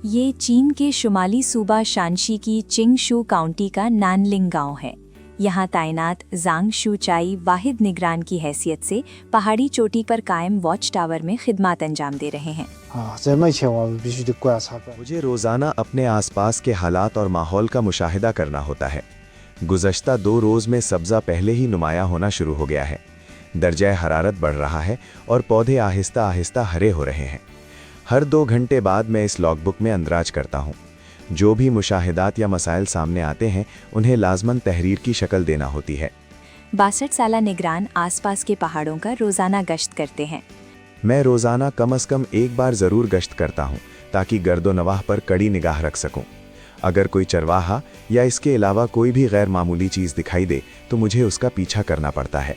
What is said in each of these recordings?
ये चीन के शुमाली सूबा शांशी की चिंगशू काउंटी का नानलिंग गांव है। यहाँ तैनात जांग शूचाई वाहिद निगरान की हैसियत से पहाड़ी चोटी पर कायम वॉच टावर में खिदमत अंजाम दे रहे हैं। 在目前我们必须得观察。 मुझे रोज़ाना अपने आसपास के हालात और माहौल का मुशाहिदा करना होता है। गुज़श्ता 2 रोज़ में सब्ज़ा पहले ही नुमाया होना शुरू हो गया है। दर्जा हरारत बढ़ रहा है और पौधे आहिस्ता आहिस्ता हरे हो रहे हैं। हर 2 घंटे बाद मैं इस लॉगबुक में अंदराज करता हूँ। जो भी मुशाहिदात या मसाइल सामने आते हैं उन्हें लाजमन तहरीर की शक्ल देना होती है। 62 साला निगरान आसपास के पहाड़ों का रोज़ाना गश्त करते हैं। मैं रोज़ाना कम से कम एक बार ज़रूर गश्त करता हूँ ताकि गर्दो नवाह पर कड़ी निगाह रख सकूँ। अगर कोई चरवाहा या इसके अलावा कोई भी गैर मामूली चीज़ दिखाई दे तो मुझे उसका पीछा करना पड़ता है।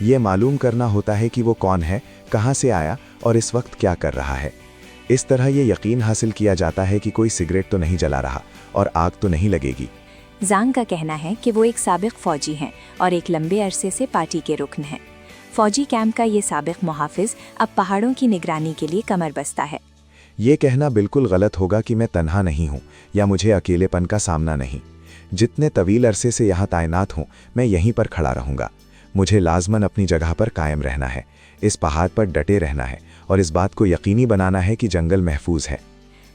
ये मालूम करना होता है कि वो कौन है, कहाँ से आया और इस वक्त क्या कर रहा है। इस तरह ये यकीन हासिल किया जाता है कि कोई सिगरेट तो नहीं जला रहा और आग तो नहीं लगेगी। जांग का कहना है कि वो एक साबिक फौजी हैं और एक लंबे अरसे से पार्टी के रुकन हैं। फौजी कैंप का ये साबिक मुहाफिज अब पहाड़ों की निगरानी के लिए कमर बस्ता है। ये कहना बिल्कुल गलत होगा कि मैं तन्हा नहीं हूँ या मुझे अकेलेपन का सामना नहीं। जितने तवील अरसे से यहाँ तैनात हूँ मैं यहीं पर खड़ा रहूँगा। मुझे लाजमन अपनी जगह पर कायम रहना है, इस पहाड़ पर डटे रहना है और इस बात को यकीनी बनाना है कि जंगल महफूज है।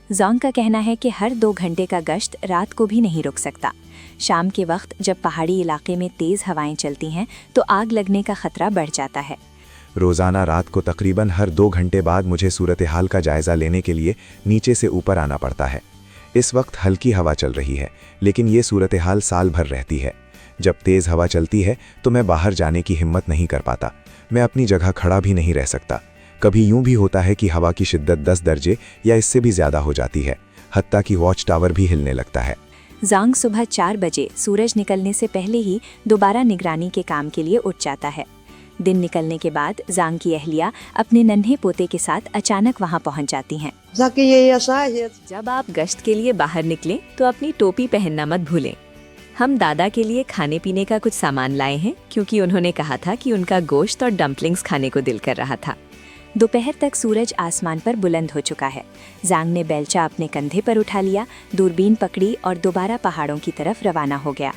जांग का कहना है कि हर 2 घंटे का गश्त रात को भी नहीं रुक सकता। शाम के वक्त जब पहाड़ी इलाके में तेज़ हवाएं चलती हैं तो आग लगने का खतरा बढ़ जाता है। रोज़ाना रात को तकरीबन हर 2 घंटे बाद मुझे सूरत हाल का जायज़ा लेने के लिए नीचे से ऊपर आना पड़ता है। इस वक्त हल्की हवा चल रही है, लेकिन ये सूरत हाल साल भर रहती है। जब तेज़ हवा चलती है तो मैं बाहर जाने की हिम्मत नहीं कर पाता। मैं अपनी जगह खड़ा भी नहीं रह सकता। कभी यूं भी होता है कि हवा की शिद्दत 10 दर्जे या इससे भी ज़्यादा हो जाती है, हत्ता कि वॉच टावर भी हिलने लगता है। जांग सुबह 4 बजे सूरज निकलने से पहले ही दोबारा निगरानी के काम के लिए उठ जाता है। दिन निकलने के बाद जांग की अहलिया अपने नन्हे पोते के साथ अचानक वहां पहुंच जाती हैं। जब आप गश्त के लिए बाहर निकलें तो अपनी टोपी पहनना मत भूलें। हम दादा के लिए खाने पीने का कुछ सामान लाए हैं क्योंकि उन्होंने कहा था कि उनका गोश्त और डम्पलिंग्स खाने को दिल कर रहा था। दोपहर तक सूरज आसमान पर बुलंद हो चुका है। जांग ने बेलचा अपने कंधे पर उठा लिया, दूरबीन पकड़ी और दोबारा पहाड़ों की तरफ रवाना हो गया।